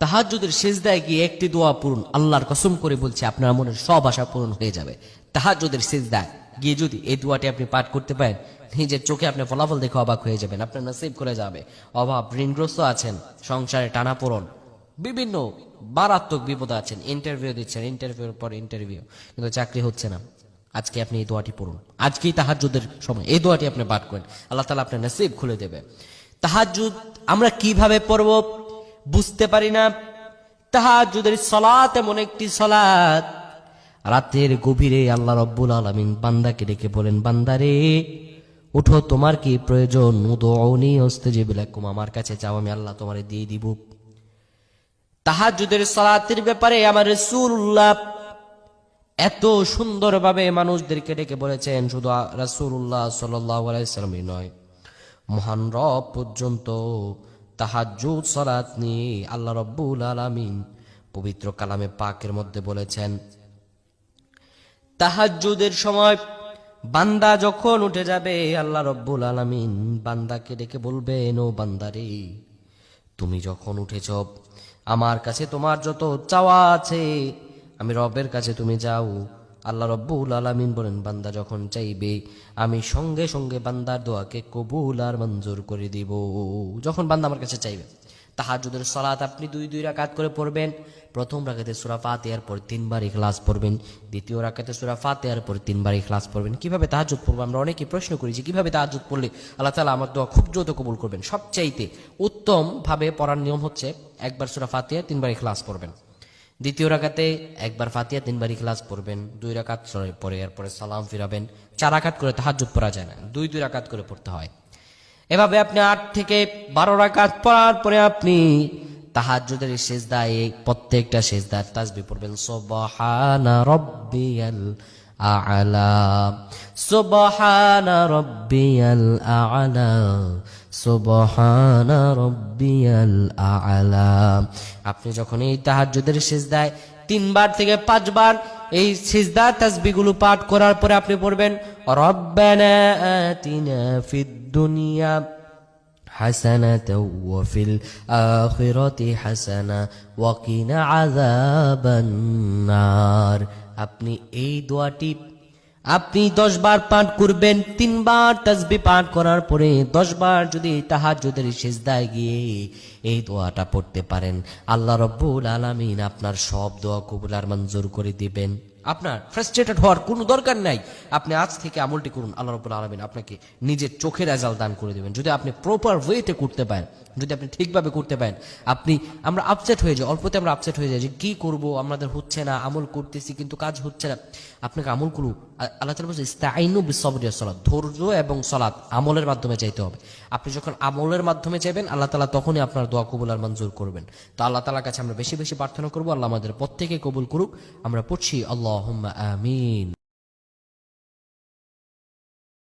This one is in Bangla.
তাহাজ্জুদের সিজদায় গিয়ে একটি দোয়া পড়ুন, আল্লাহর কসম করে বলছি আপনার মনের সব আশা পূরণ হয়ে যাবে। তাহাজ্জুদের সিজদায় গিয়ে যদি এই দোয়াটি আপনি পাঠ করতে পারেন, নিজের চোখে আপনি ফলাফল দেখে অবাক হয়ে যাবেন। আপনার নসিব করে যাবে। অভাব ঋণগ্রস্ত আছেন, সংসারে টানাপোড়েন, বিভিন্ন মারাত্মক বিপদ আছেন, ইন্টারভিউ দিচ্ছেন, ইন্টারভিউর পর ইন্টারভিউ, কিন্তু চাকরি হচ্ছে না। আজকে আপনি এই দোয়াটি পড়ুন, আজকেই তাহাজ্জুদের সময় এই দোয়াটি আপনি পাঠ করেন, আল্লাহ তাআলা আপনার নসিব খুলে দেবে। তাহাজ্জুদ আমরা কিভাবে পড়ব বুঝতে পারি না। তাহাজ্জুদের সালাত এমন একটি সালাত, রাতের গভীরে আল্লাহ রাব্বুল আলামিন বান্দাকে ডেকে বলেন, বান্দারে উঠো, তোমার কি প্রয়োজন? উদউনি আস্তাজিব লাকুম, আমার কাছে চাও, আমি আল্লাহ তোমারে দিয়ে দিব। তাহাজ্জুদের সালাতের ব্যাপারে আমার রাসূলুল্লাহ এত সুন্দরভাবে মানুষদেরকে ডেকে বলেছেন, শুধু রাসূলুল্লাহ সাল্লাল্লাহু আলাইহি সাল্লামই নয়, মহান রব পর্যন্ত তাহাজ্জুদ সালাত নিয়ে আল্লাহ রাব্বুল আলামিন পবিত্র কালামে পাকের মধ্যে বলেছেন, তাহাজ্জুদের সময় বান্দা যখন উঠে যাবে, আল্লাহ রাব্বুল আলামিন বান্দাকে ডেকে বলবেন, ও বান্দারে তুমি যখন উঠেছ, আমার কাছে তোমার যত চাওয়া আছে, আমি রবের কাছে তুমি যাও। আল্লাহ রাব্বুল আলামিন বলেন, বান্দা যখন চাইবে আমি সঙ্গে সঙ্গে বান্দার দোয়াকে কবুল আর মঞ্জুর করে দিব। যখন বান্দা আমার কাছে চাইবে। তাহাজ্জুদের সালাত আপনি 2 রাকাত করে পড়বেন। প্রথম রাকাতে সূরা ফাতিহার পর 3 বার ইখলাস পড়বেন, দ্বিতীয় রাকাতে সূরা ফাতিহার পর 3 বার ইখলাস পড়বেন। কিভাবে তাহাজ্জুদ পড়ব? আমরা অনেকেই প্রশ্ন করি যে কিভাবে তাহাজ্জুদ পড়লে আল্লাহ তাআলা আমার দোয়া খুব দ্রুত কবুল করবেন। সবচাইতে উত্তম ভাবে পড়ার নিয়ম হচ্ছে, একবার সূরা ফাতিহা 3 বার ইখলাস পড়বেন, দ্বিতীয় রাকাতে একবার ফাতিহা 3 বার ইখলাস পড়বেন, 2 রাকাত পরে এরপরে সালাম ফিরাবেন। 4 রাকাত করে তাহাজ্জুদ পড়া যায় না, 2 রাকাত করে পড়তে হয়। এভাবে আপনি 8 থেকে 12 রাকাত পড়ার পরে আপনি তাহাজ্জুদের সিজদায় প্রত্যেকটা সিজদার তাসবিহ পড়বেন, সুবহানা রাব্বিয়াল আ'লা, সুবহানা রাব্বিয়াল আ'লা, সুবহানা রাব্বিয়াল আ'লা। আপনি যখন এই তাহাজ্জুদের সিজদায় 3 বার থেকে 5 বার এই সিজদার তাসবিহগুলো পাঠ করার পরে আপনি পড়বেন, রব্বানা আতিনা ফিদ দুনিয়া হাসানাতাও ওয়া ফিল আখিরাতি হাসানা ওয়া কিনা আযাবান নার। আপনি এই দোয়াটি আপনি 10 বার পাঠ করবেন। 3 বার তাসবিহ পাঠ করার পরে 10 বার যদি তাহাজ্জুদের সিজদায় গিয়ে এই দোয়াটা পড়তে পারেন, আল্লাহ রাব্বুল আলামিন আপনার সব দোয়া কবুল আর মঞ্জুর করে দিবেন। আপনার ফ্রাস্ট্রেটেড হওয়ার কোনো দরকার নাই। আপনি আজ থেকে আমলটি করুন, আল্লাহ রাব্বুল আলামিন আপনাকে নিজের চোখের রেজাল্ট দান করে দেবেন। যদি আপনি প্রপার ওয়েতে করতে পারেন, যদি আপনি ঠিকভাবে করতে পারেন। আমরা আপসেট হয়ে যাই, অল্পতে আমরা আপসেট হয়ে যাই যে কি করব, আমাদের হচ্ছে না, আমল করতেছি কিন্তু কাজ হচ্ছে না। আপনাকে আমল করুন। আল্লাহ তাআলা বলেছেন, ইস্তাঈনু বিস-সাবরি ওয়াস-সালাত, ধৈর্য এবং সালাত আমলের মাধ্যমে চাইতে হবে। আপনি যখন আমলের মাধ্যমে চাইবেন, আল্লাহ তাআলা তখনই আপনার দোয়া কবুল আর মঞ্জুর করবেন। তো আল্লাহ তাআলার কাছে আমরা বেশি বেশি প্রার্থনা করব, আল্লাহ আমাদের প্রত্যেককে কবুল করুক। আমরা পড়ছি, আল্লাহুম্মা আমিন।